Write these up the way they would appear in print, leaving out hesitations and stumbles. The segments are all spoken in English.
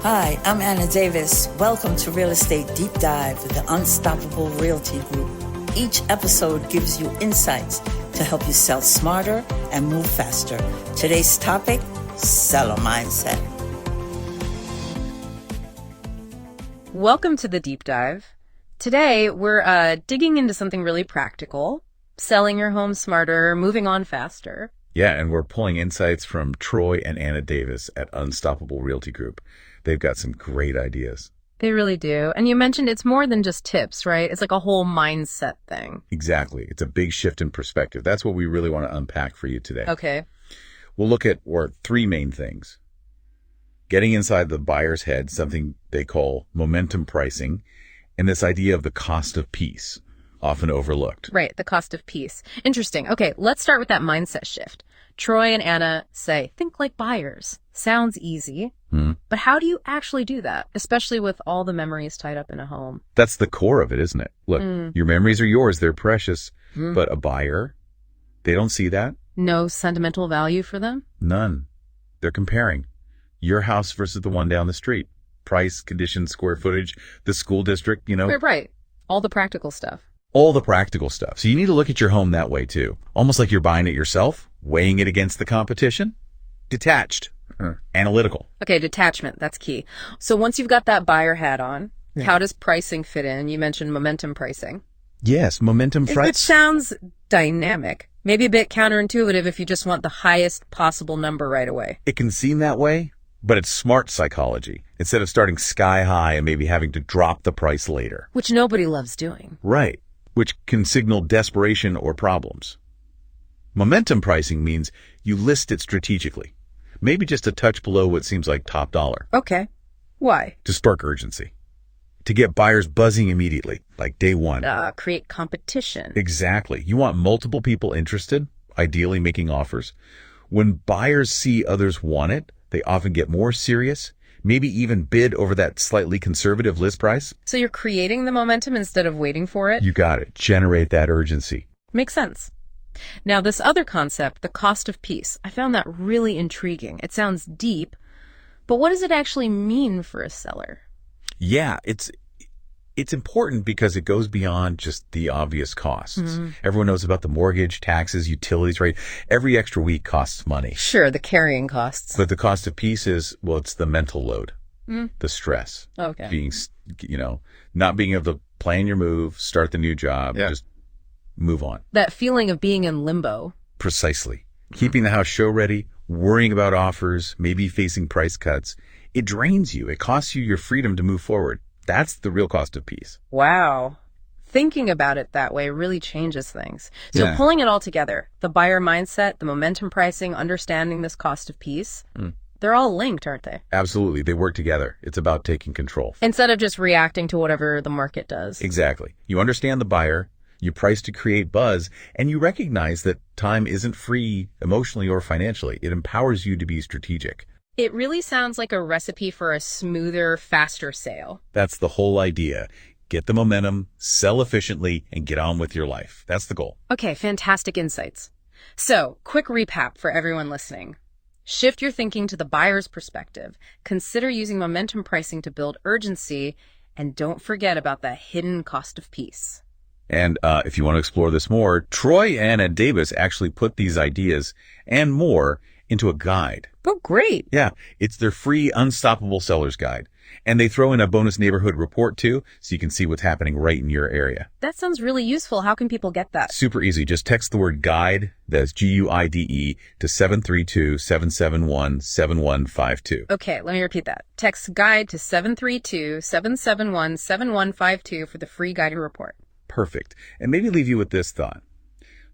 Hi, I'm Anna Davis. Welcome to Real Estate Deep Dive with the Unstoppable Realty Group. Each episode gives you insights to help you sell smarter and move faster. Today's topic, seller mindset. Welcome to the Deep Dive. Today, we're digging into something really practical, selling your home smarter, moving on faster. Yeah, and we're pulling insights from Troy and Anna Davis at Unstoppable Realty Group. They've got some great ideas. They really do. And you mentioned it's more than just tips, right? It's like a whole mindset thing. Exactly. It's a big shift in perspective. That's what we really want to unpack for you today. Okay. We'll look at three main things. Getting inside the buyer's head, something they call momentum pricing, and this idea of the cost of peace, often overlooked. Right, the cost of peace. Interesting. Okay, let's start with that mindset shift. Troy and Anna say, think like buyers. Sounds easy, but how do you actually do that, especially with all the memories tied up in a home? That's the core of it, isn't it? Look, your memories are yours. They're precious. But a buyer, they don't see that. No sentimental value for them? None. They're comparing your house versus the one down the street. Price, conditions, square footage, the school district, Right. All the practical stuff. All the practical stuff. So you need to look at your home that way too. Almost like you're buying it yourself, weighing it against the competition. Detached. Analytical. Okay, detachment. That's key. So once you've got that buyer hat on, how does pricing fit in? You mentioned momentum pricing. Yes, momentum It pricing. sounds dynamic. Maybe a bit counterintuitive if you just want the highest possible number right away. It can seem that way, but it's smart psychology. Instead of starting sky high and maybe having to drop the price later. Which nobody loves doing. Right. Which can signal desperation or problems. Momentum pricing means you list it strategically. Maybe just a touch below what seems like top dollar. Okay. Why? To spark urgency. To get buyers buzzing immediately, like day one. Create competition. Exactly. You want multiple people interested, ideally making offers. When buyers see others want it, they often get more serious, maybe even bid over that slightly conservative list price. So you're creating the momentum instead of waiting for it? You got it. Generate that urgency. Makes sense. Now, this other concept, the cost of peace, I found that really intriguing. It sounds deep, but what does it actually mean for a seller? Yeah, it's important because it goes beyond just the obvious costs. Everyone knows about the mortgage, taxes, utilities, right? Every extra week costs money. Sure, the carrying costs. But the cost of peace is, it's the mental load, the stress. Okay. Being, not being able to plan your move, start the new job, just move on. That feeling of being in limbo. Precisely. Keeping the house show ready, worrying about offers, maybe facing price cuts. It drains you. It costs you your freedom to move forward. That's the real cost of peace. Wow. Thinking about it that way really changes things. So pulling it all together, the buyer mindset, the momentum pricing, understanding this cost of peace, they're all linked, aren't they? Absolutely. They work together. It's about taking control. Instead of just reacting to whatever the market does. Exactly. You understand the buyer, you price to create buzz, and you recognize that time isn't free emotionally or financially. It empowers you to be strategic. It really sounds like a recipe for a smoother, faster sale. That's the whole idea. Get the momentum, sell efficiently, and get on with your life. That's the goal. Okay, fantastic insights. So, quick recap for everyone listening. Shift your thinking to the buyer's perspective. Consider using momentum pricing to build urgency. And don't forget about the hidden cost of peace. And if you want to explore this more, Troy and Anna Davis actually put these ideas and more into a guide. Oh, great. Yeah, it's their free Unstoppable Sellers Guide. And they throw in a bonus neighborhood report too, so you can see what's happening right in your area. That sounds really useful. How can people get that? Super easy. Just text the word guide, that's GUIDE, to 732-771-7152. Okay, let me repeat that. Text guide to 732-771-7152 for the free guided report. Perfect. And maybe leave you with this thought.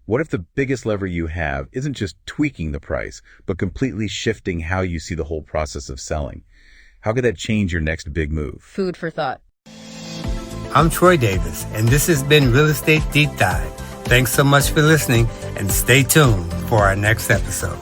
What if the biggest lever you have isn't just tweaking the price, but completely shifting how you see the whole process of selling? How could that change your next big move? Food for thought. I'm Troy Davis, and this has been Real Estate Deep Dive. Thanks so much for listening, and stay tuned for our next episode.